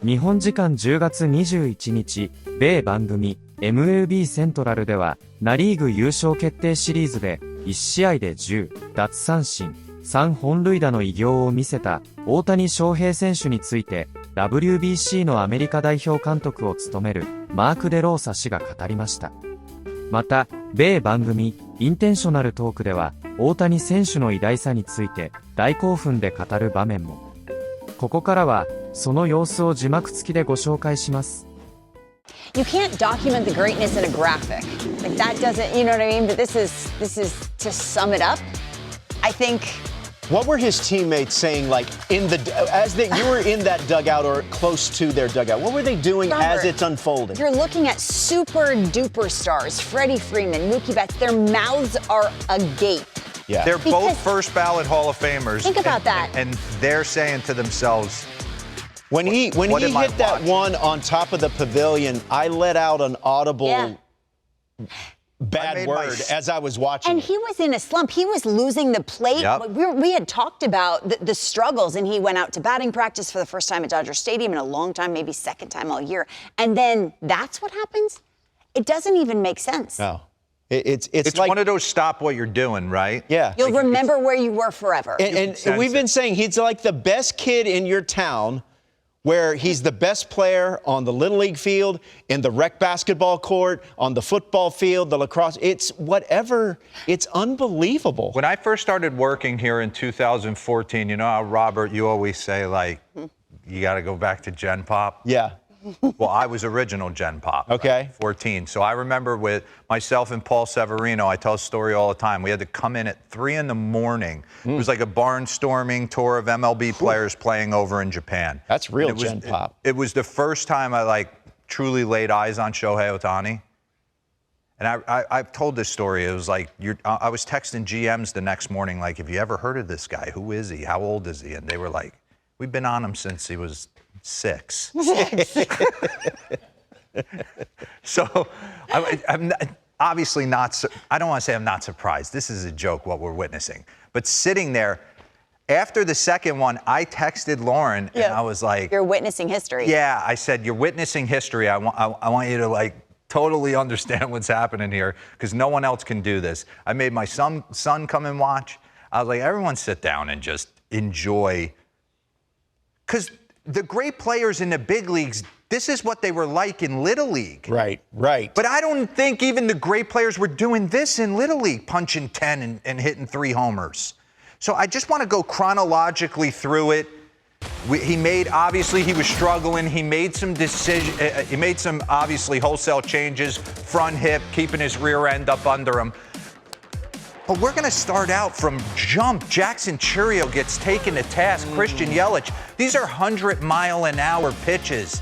日本時間10月21日、米番組 MLB セントラルでは、ナリーグ優勝決定シリーズで、1試合で10奪三振、3本塁打の偉業を見せた大谷翔平選手について、WBC のアメリカ代表監督を務めるマーク・デローサ氏が語りました。また、米番組インテンショナルトークでは、大谷選手の偉大さについて大興奮で語る場面も。ここからは、その様子を字幕付きでご紹介します。You can't document the greatness in a graphic. Like that doesn't, you know what I mean? But this is to sum it up. I think. What were his teammates saying, like you were in that dugout or close to their dugout? What were they doing as it's unfolding? You're looking at super duper stars, Freddie Freeman, Mookie Betts. Their mouths are agape. Yeah. They're both first ballot Hall of Famers. Think about that. And they're saying to themselves, when he hit that one on top of the pavilion, I let out an audible bad word as I was watching. And he was in a slump. He was losing the plate. Yep. We had talked about the struggles, and he went out to batting practice for the first time at Dodger Stadium in a long time, maybe second time all year. And then that's what happens? It doesn't even make sense. No. It's like one of those stop what you're doing, right? Yeah. You'll remember where you were forever. And we've been saying he's like the best kid in your town, where he's the best player on the Little League field, in the rec basketball court, on the football field, the lacrosse. It's whatever. It's unbelievable. When I first started working here in 2014, you know how, Robert, you always say, like, you got to go back to Gen Pop? Yeah. Well, I was original Gen Pop. Okay. 14. So I remember with myself and Paul Severino, I tell a story all the time. We had to come in at 3 a.m. It was like a barnstorming tour of MLB players playing over in Japan. That's real Gen Pop. It was the first time I truly laid eyes on Shohei Ohtani. And I've told this story. It was like I was texting GMs the next morning, like, have you ever heard of this guy? Who is he? How old is he? And they were like, we've been on him since he was 6. So I'm obviously not, I don't want to say I'm not surprised. This is a joke what we're witnessing. But sitting there, after the second one, I texted Lauren and I was like, you're witnessing history. Yeah, I said, you're witnessing history. I want you to totally understand what's happening here because no one else can do this. I made my son come and watch. I was like, everyone sit down and just enjoy. Because the great players in the big leagues, this is what they were like in Little League. Right. But I don't think even the great players were doing this in Little League, punching 10 and hitting 3 homers. So I just want to go chronologically through it. Obviously, he was struggling. He made some decisions. He made some, obviously, wholesale changes, front hip, keeping his rear end up under him. But we're going to start out from jump. Jackson Chourio gets taken to task. Christian Yelich. These are 100-mile-an-hour pitches.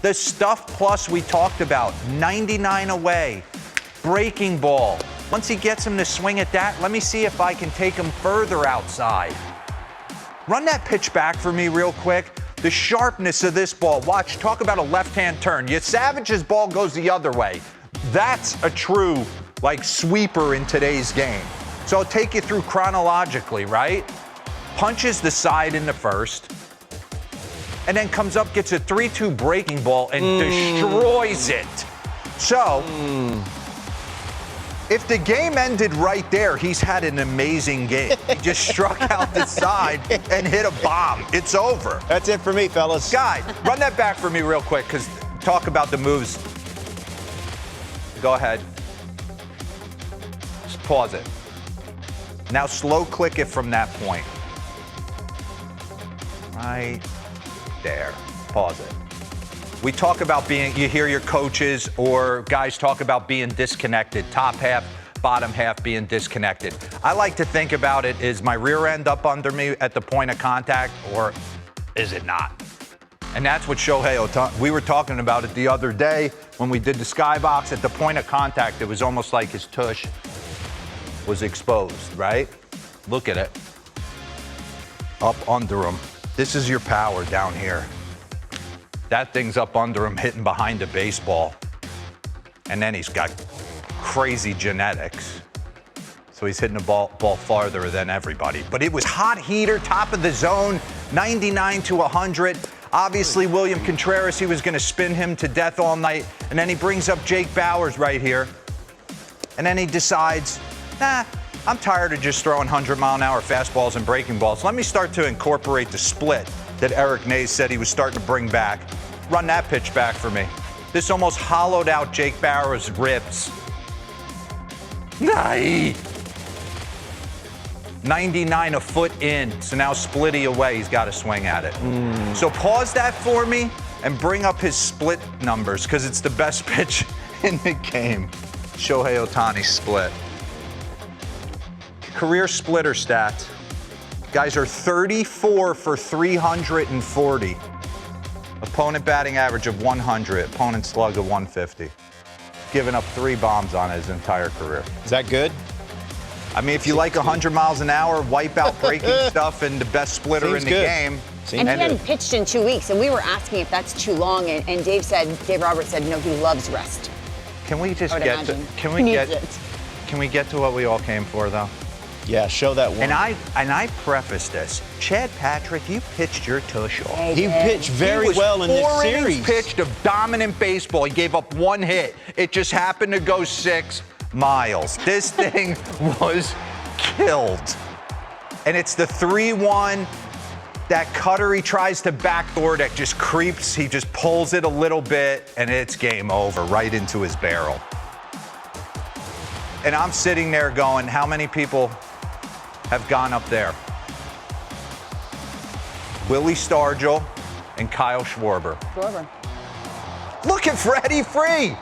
The stuff plus we talked about, 99 away, breaking ball. Once he gets him to swing at that, let me see if I can take him further outside. Run that pitch back for me real quick. The sharpness of this ball. Watch, talk about a left-hand turn. Savage's ball goes the other way. That's a true sweeper in today's game. So I'll take you through chronologically, right? Punches the side in the first, and then comes up, gets a 3-2 breaking ball, and destroys it. So, if the game ended right there, he's had an amazing game. He just struck out the side and hit a bomb. It's over. That's it for me, fellas. Guy, run that back for me real quick, because talk about the moves. Go ahead. Pause it. Now slow click it from that point. Right there. Pause it. We talk about you hear your coaches or guys talk about being disconnected. Top half, bottom half being disconnected. I like to think about it, is my rear end up under me at the point of contact or is it not? And that's what Shohei Ohtani, we were talking about it the other day when we did the skybox. At the point of contact, it was almost like his tush was exposed, right? Look at it. Up under him. This is your power down here. That thing's up under him, hitting behind the baseball. And then he's got crazy genetics. So he's hitting the ball farther than everybody. But it was hot heater, top of the zone, 99 to 100. Obviously, William Contreras, he was going to spin him to death all night. And then he brings up Jake Bauers right here. And then he decides, nah, I'm tired of just throwing 100-mile-an-hour fastballs and breaking balls. Let me start to incorporate the split that Eric Nays said he was starting to bring back. Run that pitch back for me. This almost hollowed out Jake Bauers' ribs. Nah. 99 a foot in, so now Splitty away, he's got to swing at it. So pause that for me and bring up his split numbers, because it's the best pitch in the game. Shohei Ohtani split. Career splitter stats. Guys are 34 for 340. Opponent batting average of 100, opponent slug of 150. Given up 3 bombs on his entire career. Is that good? I mean, if you like 100 miles an hour, wipeout breaking stuff, and the best splitter Seems in the good. game. And he hadn't pitched in 2 weeks, and we were asking if that's too long, and Dave Roberts said, no, he loves rest. Can we just I would get to, imagine. can He we needs get it. can we get to what we all came for, though? Yeah, show that one. And I preface this. Chad Patrick, you pitched your tush off. He pitched very He was well in this 4 innings series. pitched of dominant baseball. He gave up 1 hit. It just happened to go 6 miles. This thing was killed. And it's the 3-1. That cutter he tries to backdoor that just creeps. He just pulls it a little bit, and it's game over, right into his barrel. And I'm sitting there going, how many people have gone up there? Willie Stargell and Kyle Schwarber. Look at Freddie Free.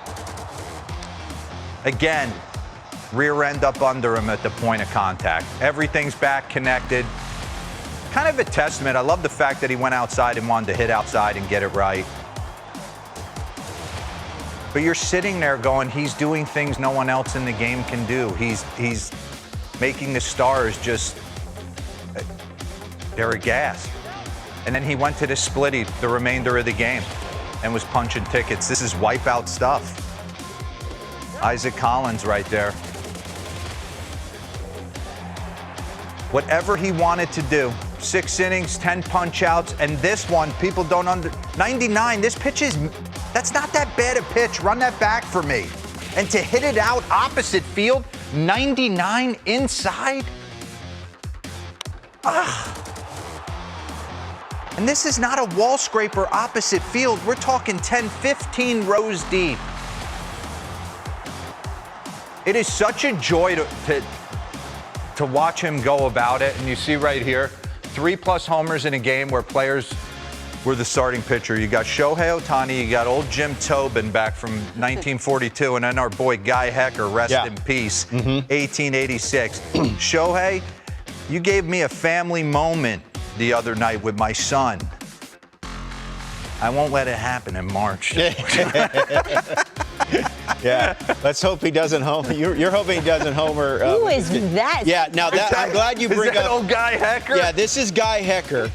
Again, rear end up under him at the point of contact. Everything's back connected. Kind of a testament. I love the fact that he went outside and wanted to hit outside and get it right. But you're sitting there going, he's doing things no one else in the game can do. He's making the Stars just, they're aghast. And then he went to the splitty the remainder of the game and was punching tickets. This is wipeout stuff. Isaac Collins right there. Whatever he wanted to do, 6 innings, 10 punch outs, and this one, people don't 99, this pitch is, that's not that bad a pitch. Run that back for me. And to hit it out opposite field, 99 inside. And this is not a wall scraper opposite field. We're talking 10, 15 rows deep. It is such a joy to watch him go about it. And you see right here, 3+ homers in a game where players were the starting pitcher. You got Shohei Ohtani, you got old Jim Tobin back from 1942, and then our boy Guy Hecker, rest in peace, 1886. Shohei, you gave me a family moment the other night with my son. I won't let it happen in March. Yeah, let's hope he doesn't homer. You're hoping he doesn't homer. Who is that? Yeah, now that I'm glad you bring is that up old Guy Hecker? Yeah, this is Guy Hecker.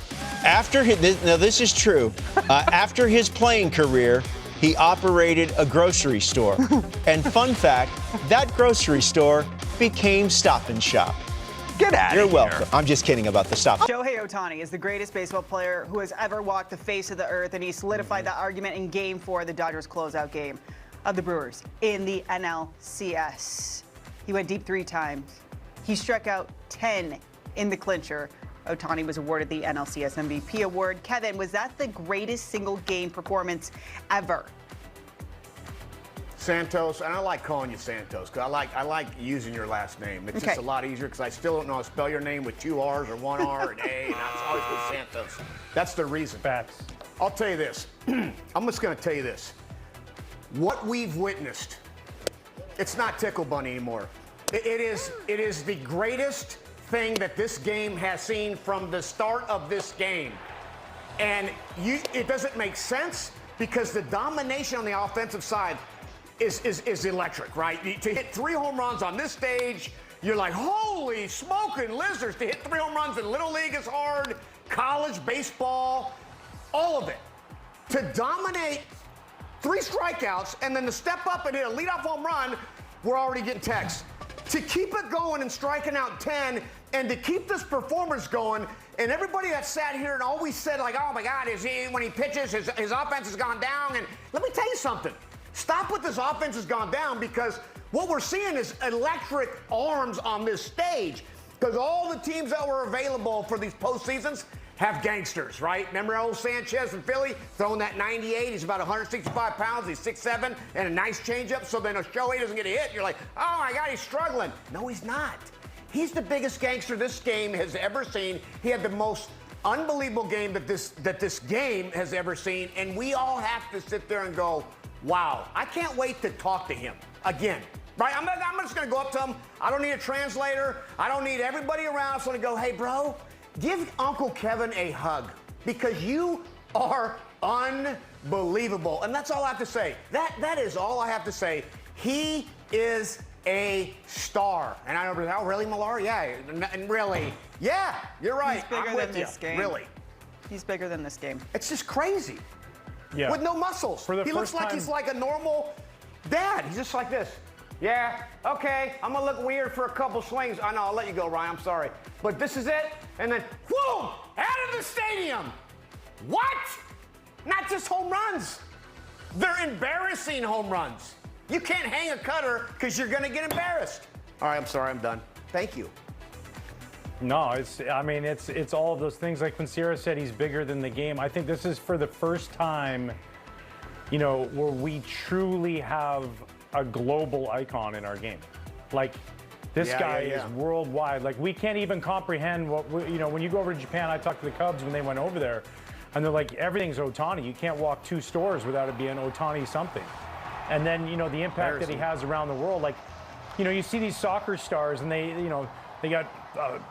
Now this is true. After his playing career, he operated a grocery store. And fun fact, that grocery store became Stop and Shop. Get out of here. You're welcome. I'm just kidding about the Stop. Shohei Ohtani is the greatest baseball player who has ever walked the face of the earth, and he solidified that argument in Game 4 of the Dodgers closeout game of the Brewers in the NLCS. He went deep 3 times. He struck out 10 in the clincher. Ohtani was awarded the NLCS MVP award. Kevin, was that the greatest single game performance ever? Santos, and I like calling you Santos because I like using your last name. It's just a lot easier because I still don't know how to spell your name with 2 R's or 1 R and A, and I always go Santos. That's the reason. Facts. I'll tell you this. I'm just going to tell you this. What we've witnessed, it's not Tickle Bunny anymore. It is the greatest thing that this game has seen from the start of this game. And it doesn't make sense because the domination on the offensive side is electric, right? To hit 3 home runs on this stage, you're like, holy smoking lizards. To hit 3 home runs in Little League is hard, college, baseball, all of it. To dominate 3 strikeouts and then to step up and hit a leadoff home run, we're already getting texts. To keep it going and striking out 10 and to keep this performance going, And everybody that sat here and always said, like, oh my God, when he pitches, his offense has gone down. And let me tell you something. Stop with this offense has gone down, because what we're seeing is electric arms on this stage. Because all the teams that were available for these postseasons have gangsters, right? Remember old Sanchez from Philly throwing that 98? He's about 165 pounds. He's 6'7", and a nice changeup. So then Shohei doesn't get a hit. You're like, oh my God, he's struggling. No, he's not. He's the biggest gangster this game has ever seen. He had the most unbelievable game that this game has ever seen. And we all have to sit there and go, wow, I can't wait to talk to him again. Right? I'm just going to go up to him. I don't need a translator. I don't need everybody around. So I'm going to go, hey, bro, give Uncle Kevin a hug, because you are unbelievable. And that's all I have to say. That is all I have to say. He is a star. And I know, oh, really, Millar? Yeah. And really, yeah, you're right. He's bigger I'm with than this game. Really. He's bigger than this game. It's just crazy. Yeah. With no muscles. For the He looks first like time- he's like a normal dad. He's just like this. Yeah, okay, I'm gonna look weird for a couple swings. I know, I'll let you go, Ryan, I'm sorry. But this is it, and then, whoa, out of the stadium. What? Not just home runs. They're embarrassing home runs. You can't hang a cutter because you're gonna get embarrassed. All right, I'm sorry, I'm done. Thank you. No, it's all of those things. Like when Sierra said, he's bigger than the game. I think this is for the first time, where we truly have a global icon in our game. Like, this guy is worldwide. Like, we can't even comprehend what, when you go over to Japan, I talked to the Cubs when they went over there, and they're like, everything's Ohtani. You can't walk 2 stores without it being Ohtani something. And then, the impact that he has around the world. Like, you see these soccer stars, and they got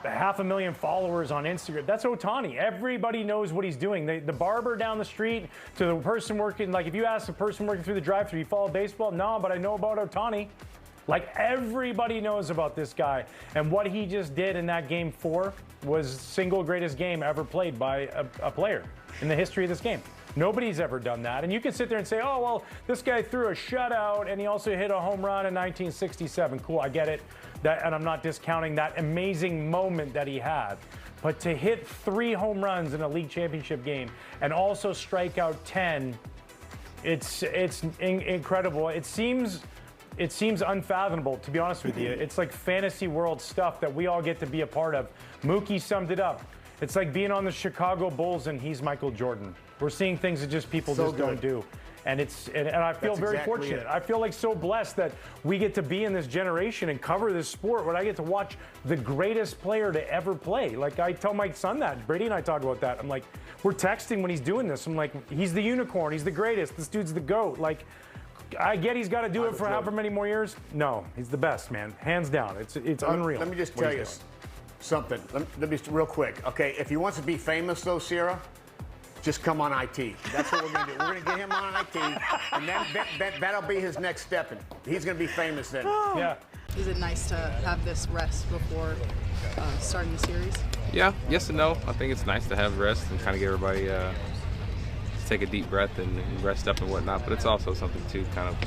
500,000 followers on Instagram. That's Ohtani. Everybody knows what he's doing. The barber down the street to the person working, like if you ask the person working through the drive-thru, you follow baseball? No, but I know about Ohtani. Like, everybody knows about this guy. And what he just did in that game 4 was single greatest game ever played by a player in the history of this game. Nobody's ever done that. And you can sit there and say, oh, well, this guy threw a shutout and he also hit a home run in 1967. Cool, I get it. And I'm not discounting that amazing moment that he had. But to hit 3 home runs in a league championship game and also strike out 10, it's incredible. It seems unfathomable, to be honest with you. It's like fantasy world stuff that we all get to be a part of. Mookie summed it up. It's like being on the Chicago Bulls and he's Michael Jordan. We're seeing things that just people So just don't do. And I feel That's very exactly fortunate. it. I feel like so blessed that we get to be in this generation and cover this sport where I get to watch the greatest player to ever play. Like, I tell my son that. Brady and I talk about that. I'm like, we're texting when he's doing this. I'm like, he's the unicorn. He's the greatest. This dude's the GOAT. Like, I get he's got to do it for however many more years. No, he's the best, man. Hands down. It's unreal. Let me just what tell he's you doing. something. Let me real quick. Okay, if he wants to be famous though, Sierra, just come on IT. That's what we're gonna do. We're gonna get him on IT, and then that'll be his next step. And he's gonna be famous then. Yeah. Is it nice to have this rest before starting the series? Yeah, yes and no. I think it's nice to have rest and kind of get everybody take a deep breath and rest up and whatnot. But it's also something to kind of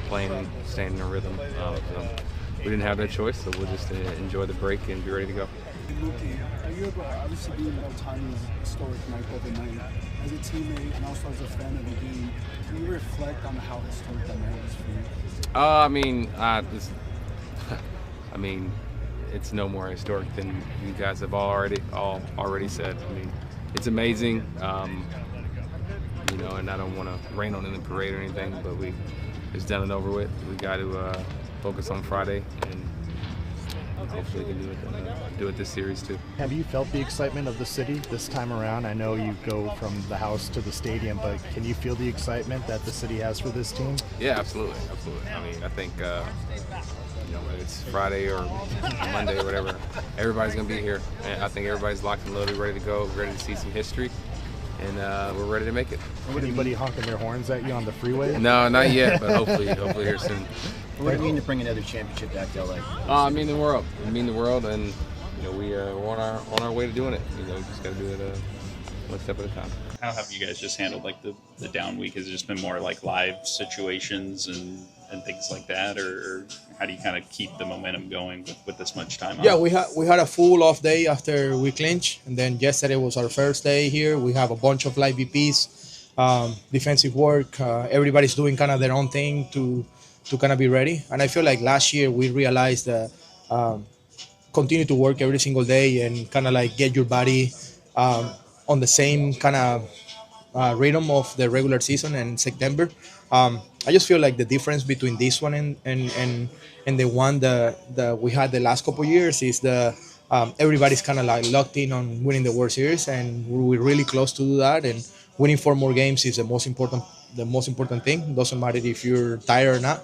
playing and staying in a rhythm. We didn't have that choice, so we'll just enjoy the break and be ready to go. Mookie, you ever obviously being Ohtani's historic night of the night, as a teammate and also as a fan of the game, can you reflect on how historic that night was for you? It's no more historic than you guys have already said. I mean, it's amazing. And I don't want to rain on the parade or anything, but it's done and over with. We got to focus on Friday and hopefully we can do it this series too. Have you felt the excitement of the city this time around? I know you go from the house to the stadium, but can you feel the excitement that the city has for this team? Yeah, absolutely. I mean, I think whether it's Friday or Monday or whatever, everybody's gonna be here, and I think everybody's locked and loaded, ready to go, ready to see some history, and we're ready to make it. Anybody honking their horns at you on the freeway? No, not yet, but hopefully here soon. What do you mean to bring another championship back to LA? I mean the world. And we're on our way to doing it. We just got to do it one step at a time. How have you guys just handled like the down week? Has it just been more like live situations and and things like that, or how do you kind of keep the momentum going with this much time off? Yeah, we had a full off day after we clinched, and then yesterday was our first day here. We have a bunch of live VPs, defensive work. Everybody's doing kind of their own thing to kind of be ready. And I feel like last year we realized that continue to work every single day and kind of like get your body on the same kind of rhythm of the regular season in September. I just feel like the difference between this one and the one that we had the last couple of years is everybody's kind of like locked in on winning the World Series, and we're really close to do that. And winning 4 more games is the most important thing. Doesn't matter if you're tired or not.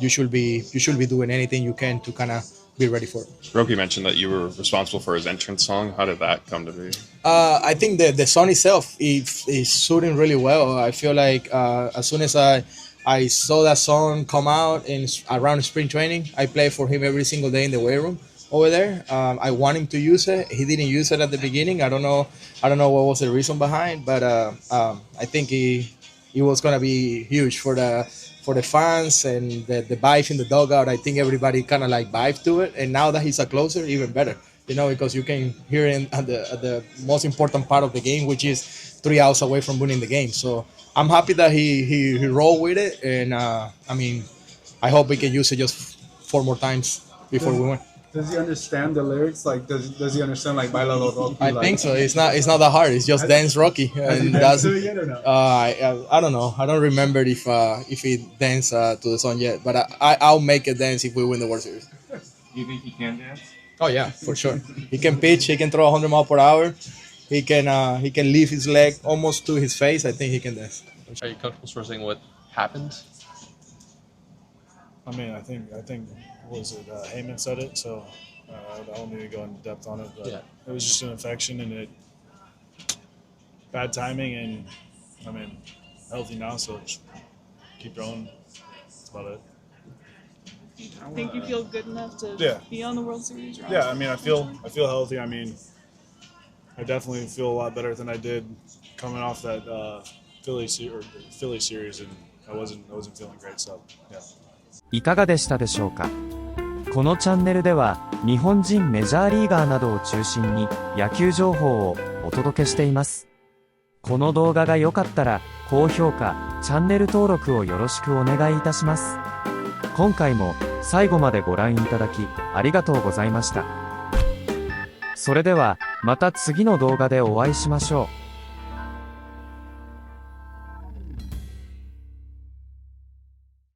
You should be doing anything you can to kind of be ready for it. Roki mentioned that you were responsible for his entrance song. How did that come to be? I think the song itself is suiting really well. I feel like as soon as I saw that song come out around spring training, I play for him every single day in the weight room over there. I want him to use it. He didn't use it at the beginning. I don't know what was the reason behind, but I think it was gonna be huge for the fans and the vibe in the dugout. I think everybody kind of like vibe to it, and now that he's a closer, even better. Because you can hear him at the most important part of the game, which is 3 outs away from winning the game. So I'm happy that he rolled with it, and I hope we can use it just 4 more times before we win. Does he understand the lyrics? Like, does he understand like Bailalo Rocky? I think so. It's not that hard. It's just dance Rocky, and that's to it yet or no? I don't know. I don't remember if he danced to the song yet, but I'll make a dance if we win the World Series. You think he can dance? Oh yeah, for sure. He can pitch. He can throw 100 miles per hour. He can leave his leg almost to his face. I think he can dance. Are you comfortable sourcing what happened? I mean, I think was it Heyman said it, so I don't need to go into depth on it. But yeah. It was just an infection, and bad timing, and I mean, healthy now, so just keep going. That's about it. Think you feel good enough to be on the World Series? Yeah, I mean, I feel healthy. I mean, I definitely feel a lot better than I did coming off that Philly series, and I wasn't feeling great. So yeah. いかがでしたでしょうか。このチャンネルでは日本人メジャーリーガーなどを中心に野球情報をお届けしています。この動画が良かったら高評価、チャンネル登録をよろしくお願いいたします。今回も最後までご覧いただきありがとうございました。それではまた次の動画でお会いしましょう。